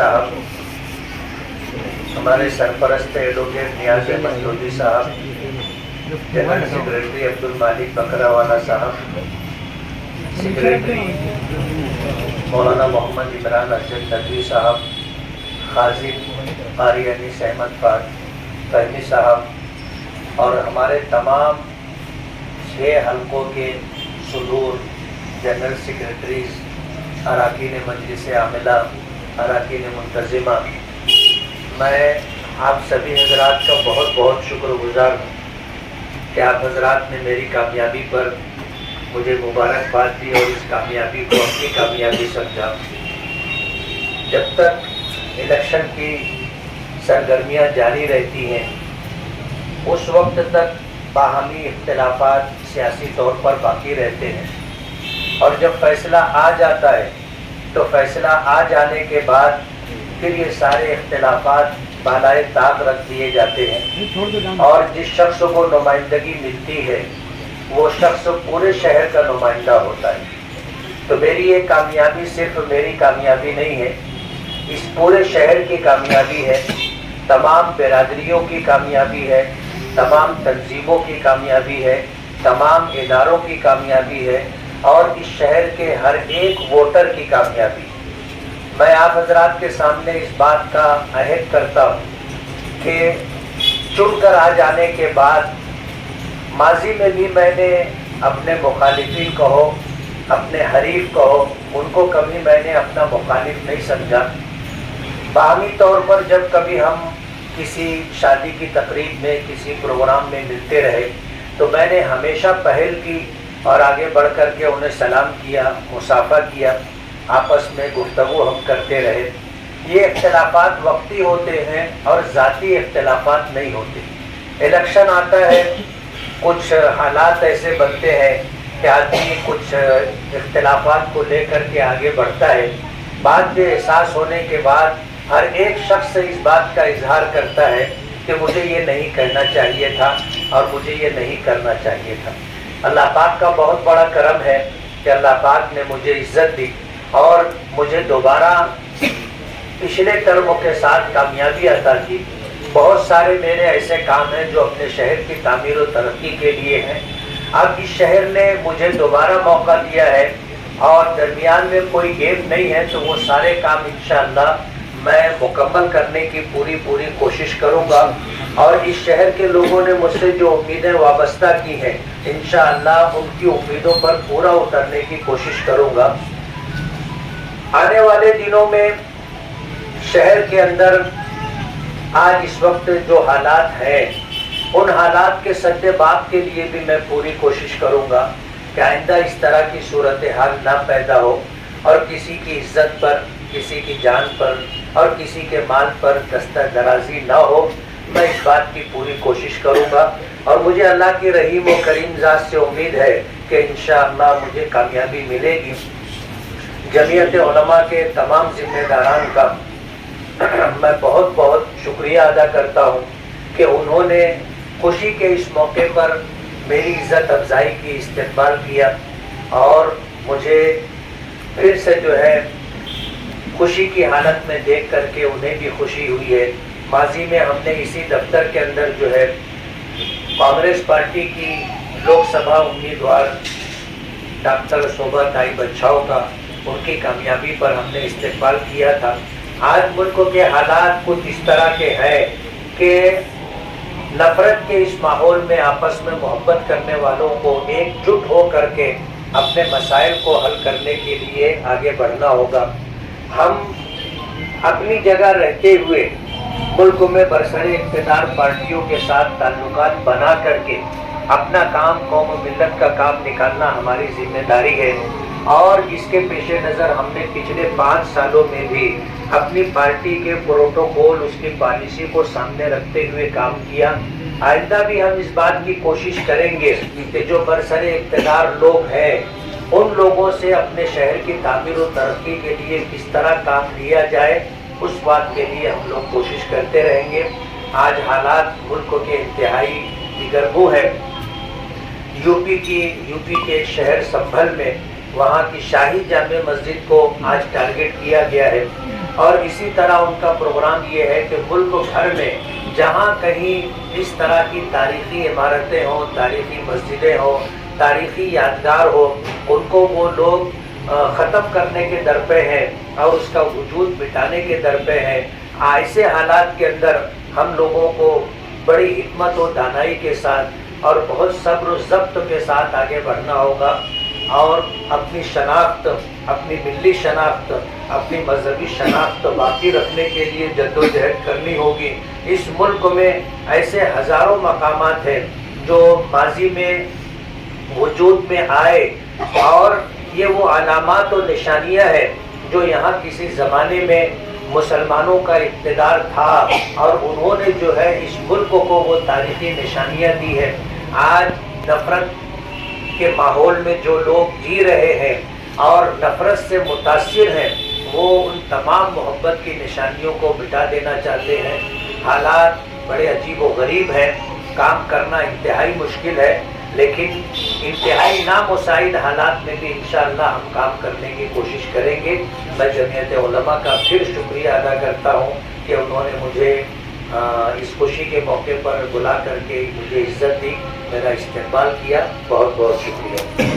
صاحب، ہمارے سرپرست ایڈوکیٹ نیاز احمد لودھی صاحب، جنرل سیکریٹری عبد المالک بکراوالا صاحب، سیکریٹری مولانا محمد عمران ارجن ندوی صاحب، خازن قاری انیس احمد فہمی صاحب، اور ہمارے تمام 6 حلقوں کے صدور، جنرل سیکریٹریز، اراکین مجلس عاملہ، اراکین منتظمہ، میں آپ سبھی حضرات کا بہت بہت شکر گزار ہوں کہ آپ حضرات نے میری کامیابی پر مجھے مبارکباد دی اور اس کامیابی کو اپنی کامیابی سمجھا۔ جب تک الیکشن کی سرگرمیاں جاری رہتی ہیں اس وقت تک باہمی اختلافات سیاسی طور پر باقی رہتے ہیں، اور جب فیصلہ آ جاتا ہے تو فیصلہ آ جانے کے بعد پھر یہ سارے اختلافات بالائے طاق رکھ دیے جاتے ہیں، اور جس شخص کو نمائندگی ملتی ہے وہ شخص پورے شہر کا نمائندہ ہوتا ہے۔ تو میری یہ کامیابی صرف میری کامیابی نہیں ہے، اس پورے شہر کی کامیابی ہے، تمام برادریوں کی کامیابی ہے، تمام تنظیموں کی کامیابی ہے، تمام اداروں کی کامیابی ہے، اور اس شہر کے ہر ایک ووٹر کی کامیابی۔ میں آپ حضرات کے سامنے اس بات کا عہد کرتا ہوں کہ چن کر آ جانے کے بعد ماضی میں بھی میں نے اپنے مخالفین کہو، اپنے حریف کہو، ان کو کبھی میں نے اپنا مخالف نہیں سمجھا۔ باہمی طور پر جب کبھی ہم کسی شادی کی تقریب میں، کسی پروگرام میں ملتے رہے تو میں نے ہمیشہ پہل کی اور آگے بڑھ کر کے انہیں سلام کیا، مصافحہ کیا، آپس میں گفتگو ہم کرتے رہے۔ یہ اختلافات وقتی ہوتے ہیں اور ذاتی اختلافات نہیں ہوتے۔ الیکشن آتا ہے، کچھ حالات ایسے بنتے ہیں کہ آدمی کچھ اختلافات کو لے کر کے آگے بڑھتا ہے، بعد میں احساس ہونے کے بعد ہر ایک شخص اس بات کا اظہار کرتا ہے کہ مجھے یہ نہیں کہنا چاہیے تھا اور مجھے یہ نہیں کرنا چاہیے تھا۔ اللہ پاک کا بہت بڑا کرم ہے کہ اللہ پاک نے مجھے عزت دی اور مجھے دوبارہ پچھلے ٹرموں کے ساتھ کامیابی عطا کی۔ بہت سارے میرے ایسے کام ہیں جو اپنے شہر کی تعمیر و ترقی کے لیے ہیں۔ اب اس شہر نے مجھے دوبارہ موقع دیا ہے اور درمیان میں کوئی گیپ نہیں ہے، تو وہ سارے کام انشاءاللہ میں مکمل کرنے کی پوری کوشش کروں گا، اور اس شہر کے لوگوں نے مجھ سے جو امیدیں وابستہ کی ہیں انشاءاللہ ان کی امیدوں پر پورا اترنے کی کوشش کروں گا۔ آنے والے دنوں میں شہر کے اندر آج اس وقت جو حالات ہیں ان حالات کے سد باب کے لیے بھی میں پوری کوشش کروں گا کہ آئندہ اس طرح کی صورتحال نہ پیدا ہو اور کسی کی عزت پر، کسی کی جان پر اور کسی کے مال پر دستہ درازی نہ ہو۔ میں اس بات کی پوری کوشش کروں گا، اور مجھے اللہ کی رحیم و کریم ذات سے امید ہے کہ انشاءاللہ مجھے کامیابی ملے گی۔ جمعیت علماء کے تمام ذمہ داران کا میں بہت شکریہ ادا کرتا ہوں کہ انہوں نے خوشی کے اس موقع پر میری عزت افزائی کی، استقبال کیا، اور مجھے پھر سے جو ہے خوشی کی حالت میں دیکھ کر کے انہیں بھی خوشی ہوئی ہے۔ ماضی میں ہم نے اسی دفتر کے اندر جو ہے کانگریس پارٹی کی لوک سبھا امیدوار ڈاکٹر شوبھا تائی بچھاؤ کا، ان کی کامیابی پر ہم نے استقبال کیا تھا۔ آج ملک کے حالات کچھ اس طرح کے ہیں کہ نفرت کے اس ماحول میں آپس میں محبت کرنے والوں کو ایک جٹ ہو کر کے اپنے مسائل کو حل کرنے کے لیے آگے بڑھنا ہوگا۔ ہم اپنی جگہ رہتے ہوئے ملک میں برسر اقتدار پارٹیوں کے ساتھ تعلقات بنا کر کے اپنا کام، قوم و ملت کا کام نکالنا ہماری ذمہ داری ہے، اور اس کے پیش نظر ہم نے پچھلے 5 سالوں میں بھی اپنی پارٹی کے پروٹوکول، اس کی پالیسی کو سامنے رکھتے ہوئے کام کیا۔ آئندہ بھی ہم اس بات کی کوشش کریں گے کہ جو برسر اقتدار لوگ ہیں ان لوگوں سے اپنے شہر کی تعمیر و ترقی کے لیے کس طرح کام لیا جائے، اس بات کے لیے ہم لوگ کوشش کرتے رہیں گے۔ آج حالات ملک کے انتہائی دیگرگوں ہے۔ یو پی کے ایک شہر سنبھل میں وہاں کی شاہی جامع مسجد کو آج ٹارگٹ کیا گیا ہے، اور اسی طرح ان کا پروگرام یہ ہے کہ ملک بھر میں جہاں کہیں اس طرح کی تاریخی عمارتیں ہوں، تاریخی مسجدیں ہوں، تاریخی یادگار ہو، ان کو وہ لوگ ختم کرنے کے در پہ ہیں اور اس کا وجود مٹانے کے در پہ ہیں۔ ایسے حالات کے اندر ہم لوگوں کو بڑی حکمت و دانائی کے ساتھ اور بہت صبر و ضبط کے ساتھ آگے بڑھنا ہوگا اور اپنی شناخت، اپنی ملی شناخت، اپنی مذہبی شناخت باقی رکھنے کے لیے جدوجہد کرنی ہوگی۔ اس ملک میں ایسے ہزاروں مقامات ہیں جو ماضی میں وجود میں آئے اور یہ وہ علامات و نشانیاں ہیں جو یہاں کسی زمانے میں مسلمانوں کا اقتدار تھا اور انہوں نے جو ہے اس ملک کو وہ تاریخی نشانیاں دی ہے۔ آج نفرت کے ماحول میں جو لوگ جی رہے ہیں اور نفرت سے متاثر ہیں، وہ ان تمام محبت کی نشانیوں کو مٹا دینا چاہتے ہیں۔ حالات بڑے عجیب و غریب ہیں، کام کرنا انتہائی مشکل ہے، لیکن انتہائی نامساعد حالات میں بھی انشاءاللہ ہم کام کرنے کی کوشش کریں گے۔ میں جمعیت علماء کا پھر شکریہ ادا کرتا ہوں کہ انہوں نے مجھے اس خوشی کے موقع پر بلا کر کے مجھے عزت دی، میرا استقبال کیا۔ بہت بہت شکریہ۔